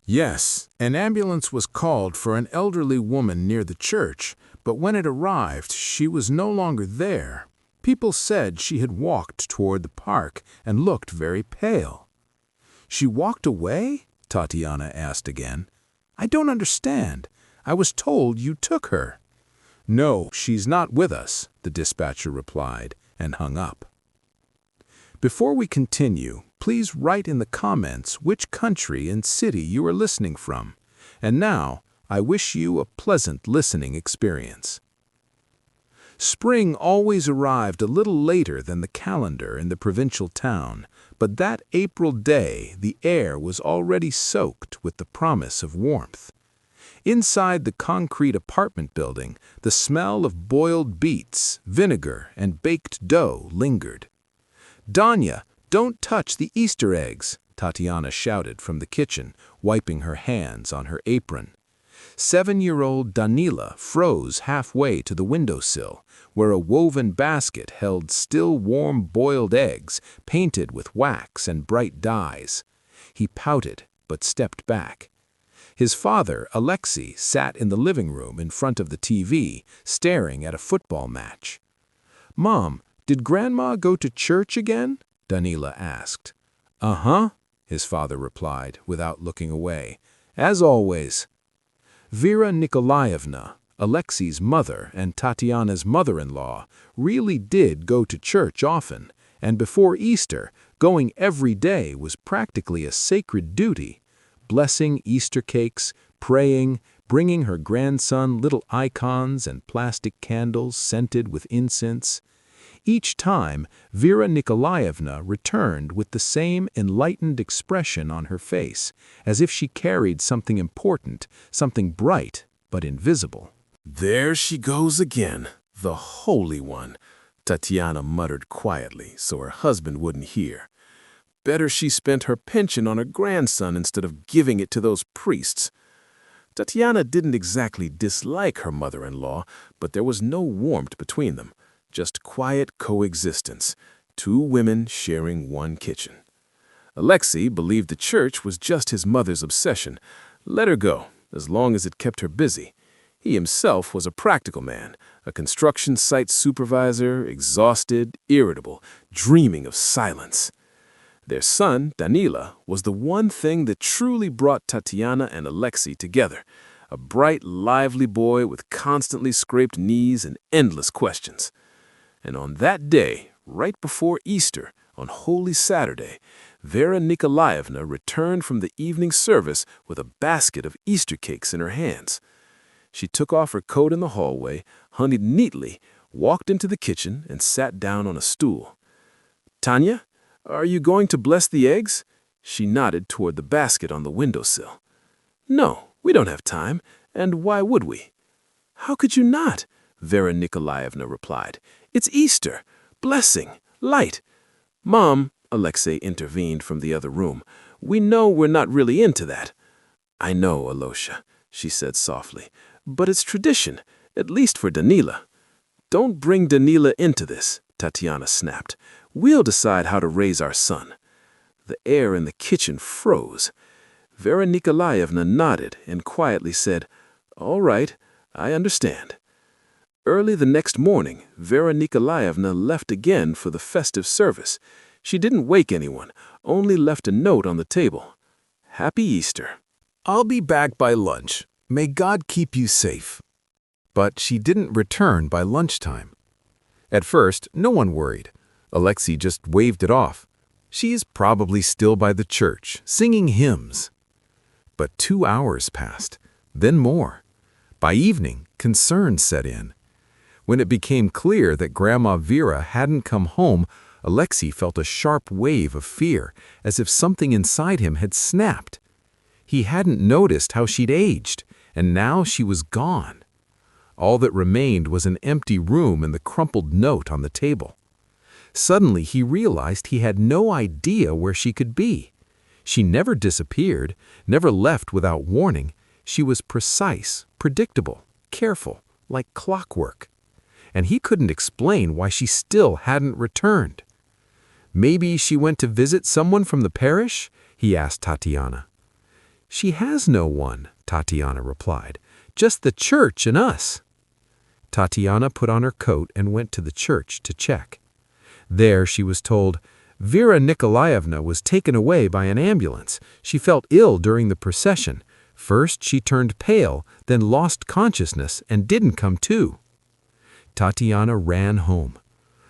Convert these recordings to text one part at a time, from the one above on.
Yes, an ambulance was called for an elderly woman near the church, but when it arrived, she was no longer there. People said she had walked toward the park and looked very pale. She walked away? Tatiana asked again. I don't understand. I was told you took her. No, she's not with us, the dispatcher replied, and hung up. Before we continue, please write in the comments which country and city you are listening from. And now, I wish you a pleasant listening experience. Spring always arrived a little later than the calendar in the provincial town, but that April day the air was already soaked with the promise of warmth. Inside the concrete apartment building, the smell of boiled beets, vinegar, and baked dough lingered. Danya, don't touch the Easter eggs, Tatiana shouted from the kitchen, wiping her hands on her apron. 7-year-old Danila froze halfway to the windowsill, where a woven basket held still warm boiled eggs painted with wax and bright dyes. He pouted, but stepped back. His father, Alexei, sat in the living room in front of the TV, staring at a football match. Mom, did Grandma go to church again? Danila asked. Uh-huh, his father replied, without looking away. As always. Vera Nikolaevna, Alexei's mother and Tatiana's mother-in-law, really did go to church often, and before Easter, going every day was practically a sacred duty. Blessing Easter cakes, praying, bringing her grandson little icons and plastic candles scented with incense. Each time, Vera Nikolaevna returned with the same enlightened expression on her face, as if she carried something important, something bright but invisible. There she goes again, the Holy One, Tatiana muttered quietly so her husband wouldn't hear. Better she spent her pension on her grandson instead of giving it to those priests. Tatiana didn't exactly dislike her mother-in-law, but there was no warmth between them. Just quiet coexistence, two women sharing one kitchen. Alexei believed the church was just his mother's obsession. Let her go, as long as it kept her busy. He himself was a practical man, a construction site supervisor, exhausted, irritable, dreaming of silence. Their son, Danila, was the one thing that truly brought Tatiana and Alexei together. A bright, lively boy with constantly scraped knees and endless questions. And on that day, right before Easter, on Holy Saturday, Vera Nikolaevna returned from the evening service with a basket of Easter cakes in her hands. She took off her coat in the hallway, hung it neatly, walked into the kitchen, and sat down on a stool. Tanya, are you going to bless the eggs? She nodded toward the basket on the windowsill. No, we don't have time, and why would we? How could you not? Vera Nikolaevna replied. It's Easter. Blessing. Light. Mom, Alexei intervened from the other room, we know we're not really into that. I know, Alosha, she said softly, but it's tradition, at least for Danila. Don't bring Danila into this, Tatiana snapped. We'll decide how to raise our son. The air in the kitchen froze. Vera Nikolaevna nodded and quietly said, All right, I understand. Early the next morning, Vera Nikolaevna left again for the festive service. She didn't wake anyone, only left a note on the table. Happy Easter. I'll be back by lunch. May God keep you safe. But she didn't return by lunchtime. At first, no one worried. Alexei just waved it off. She is probably still by the church, singing hymns. But 2 hours passed, then more. By evening, concern set in. When it became clear that Grandma Vera hadn't come home, Alexei felt a sharp wave of fear, as if something inside him had snapped. He hadn't noticed how she'd aged, and now she was gone. All that remained was an empty room and the crumpled note on the table. Suddenly he realized he had no idea where she could be. She never disappeared, never left without warning. She was precise, predictable, careful, like clockwork. And he couldn't explain why she still hadn't returned. Maybe she went to visit someone from the parish? He asked Tatiana. "She has no one," Tatiana replied. "Just the church and us." Tatiana put on her coat and went to the church to check. There she was told, "Vera Nikolaevna was taken away by an ambulance. She felt ill during the procession. First she turned pale, then lost consciousness and didn't come to." Tatiana ran home.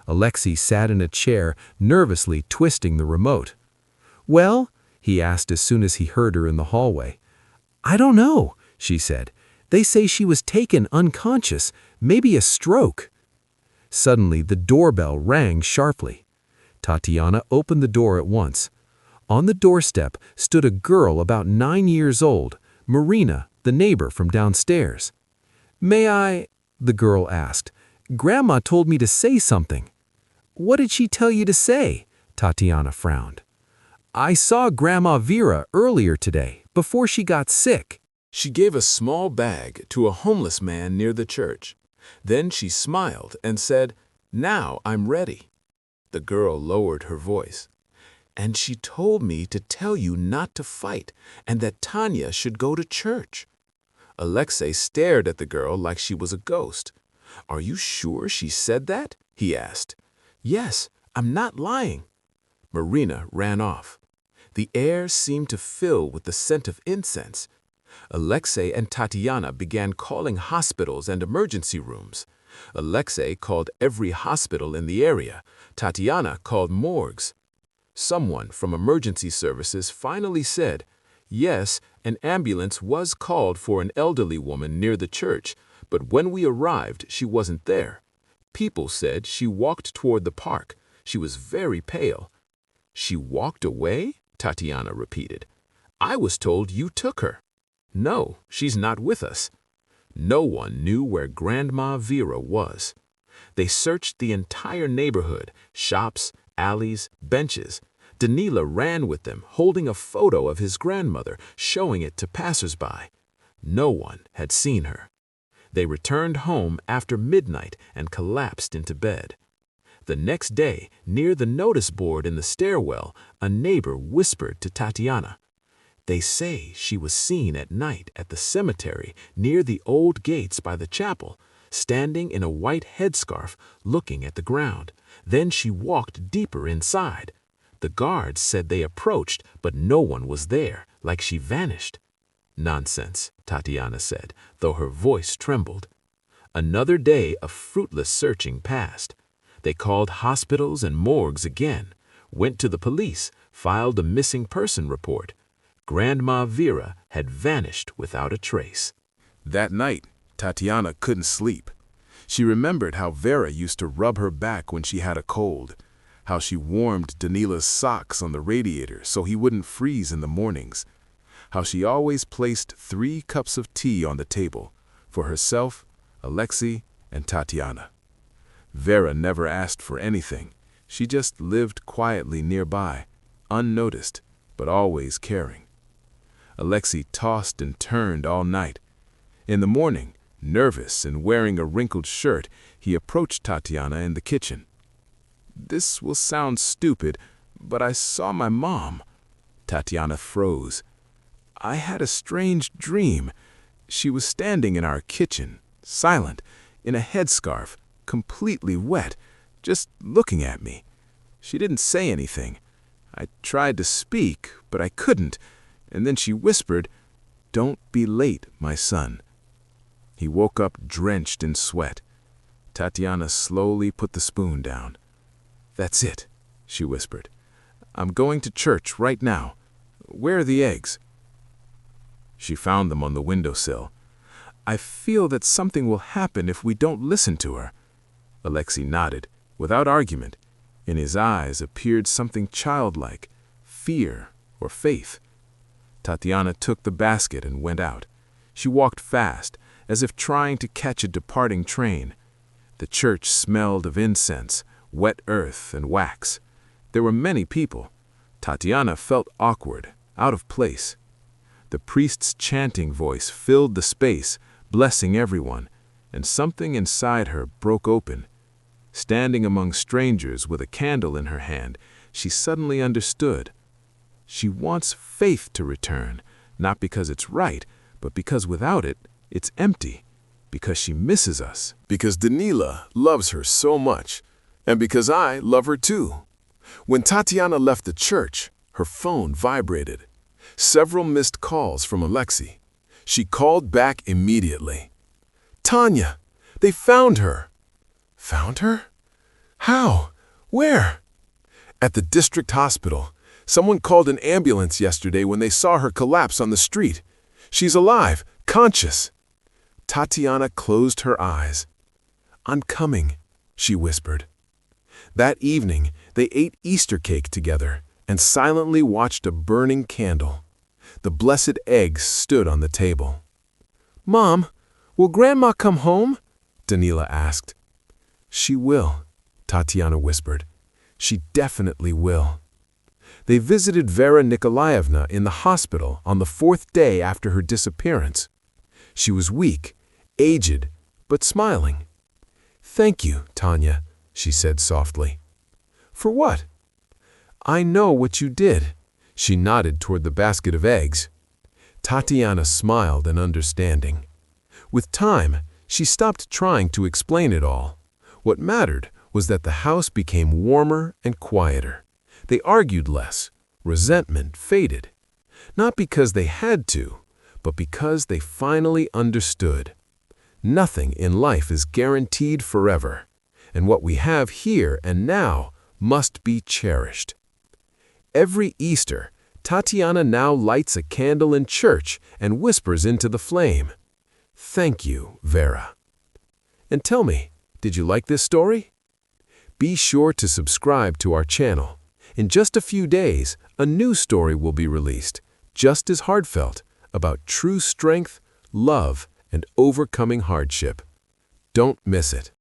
Alexei sat in a chair, nervously twisting the remote. "Well?" he asked as soon as he heard her in the hallway. "I don't know," she said. "They say she was taken unconscious, maybe a stroke." Suddenly the doorbell rang sharply. Tatiana opened the door at once. On the doorstep stood a girl about 9 years old, Marina, the neighbor from downstairs. "May I?" the girl asked. "Grandma told me to say something." "What did she tell you to say?" Tatiana frowned. "I saw Grandma Vera earlier today, before she got sick." She gave a small bag to a homeless man near the church. Then she smiled and said, "Now I'm ready." The girl lowered her voice. "And she told me to tell you not to fight and that Tanya should go to church." Alexei stared at the girl like she was a ghost. "Are you sure she said that?" he asked. "Yes, I'm not lying." Marina ran off. The air seemed to fill with the scent of incense. Alexei and Tatiana began calling hospitals and emergency rooms. Alexei called every hospital in the area. Tatiana called morgues. Someone from emergency services finally said, "Yes, an ambulance was called for an elderly woman near the church, but when we arrived, she wasn't there. People said she walked toward the park. She was very pale." "She walked away?" Tatiana repeated. "I was told you took her." "No, she's not with us." No one knew where Grandma Vera was. They searched the entire neighborhood, shops, alleys, benches. Danila ran with them, holding a photo of his grandmother, showing it to passersby. No one had seen her. They returned home after midnight and collapsed into bed. The next day, near the notice board in the stairwell, a neighbor whispered to Tatiana, "They say she was seen at night at the cemetery near the old gates by the chapel, standing in a white headscarf, looking at the ground. Then she walked deeper inside. The guards said they approached, but no one was there, like she vanished." "Nonsense," Tatiana said, though her voice trembled. Another day of fruitless searching passed. They called hospitals and morgues again, went to the police, filed a missing person report. Grandma Vera had vanished without a trace. That night, Tatiana couldn't sleep. She remembered how Vera used to rub her back when she had a cold, how she warmed Danila's socks on the radiator so he wouldn't freeze in the mornings, how she always placed 3 cups of tea on the table, for herself, Alexei, and Tatiana. Vera never asked for anything. She just lived quietly nearby, unnoticed, but always caring. Alexei tossed and turned all night. In the morning, nervous and wearing a wrinkled shirt, he approached Tatiana in the kitchen. "This will sound stupid, but I saw my mom." Tatiana froze. "I had a strange dream. She was standing in our kitchen, silent, in a headscarf, completely wet, just looking at me. She didn't say anything. I tried to speak, but I couldn't, and then she whispered, 'Don't be late, my son.'" He woke up drenched in sweat. Tatiana slowly put the spoon down. "That's it," she whispered. "I'm going to church right now. Where are the eggs?" She found them on the windowsill. "I feel that something will happen if we don't listen to her." Alexei nodded, without argument. In his eyes appeared something childlike, fear or faith. Tatiana took the basket and went out. She walked fast, as if trying to catch a departing train. The church smelled of incense, wet earth, and wax. There were many people. Tatiana felt awkward, out of place. The priest's chanting voice filled the space, blessing everyone, and something inside her broke open. Standing among strangers with a candle in her hand, she suddenly understood. She wants faith to return, not because it's right, but because without it, it's empty. Because she misses us. Because Danila loves her so much. And because I love her too. When Tatiana left the church, her phone vibrated. Several missed calls from Alexei. She called back immediately. Tanya, they found her. Found her? How? Where? At the district hospital. Someone called an ambulance yesterday when they saw her collapse on the street. She's alive, conscious. Tatiana closed her eyes. I'm coming, she whispered. That evening, they ate Easter cake together and silently watched a burning candle. The blessed eggs stood on the table. Mom, will Grandma come home? Danila asked. She will, Tatiana whispered. She definitely will. They visited Vera Nikolaevna in the hospital on the 4th day after her disappearance. She was weak, aged, but smiling. Thank you, Tanya, she said softly. For what? I know what you did. She nodded toward the basket of eggs. Tatiana smiled in understanding. With time, she stopped trying to explain it all. What mattered was that the house became warmer and quieter. They argued less. Resentment faded. Not because they had to, but because they finally understood. Nothing in life is guaranteed forever, and what we have here and now must be cherished. Every Easter, Tatiana now lights a candle in church and whispers into the flame, "Thank you, Vera." And tell me, did you like this story? Be sure to subscribe to our channel. In just a few days, a new story will be released, just as heartfelt, about true strength, love, and overcoming hardship. Don't miss it.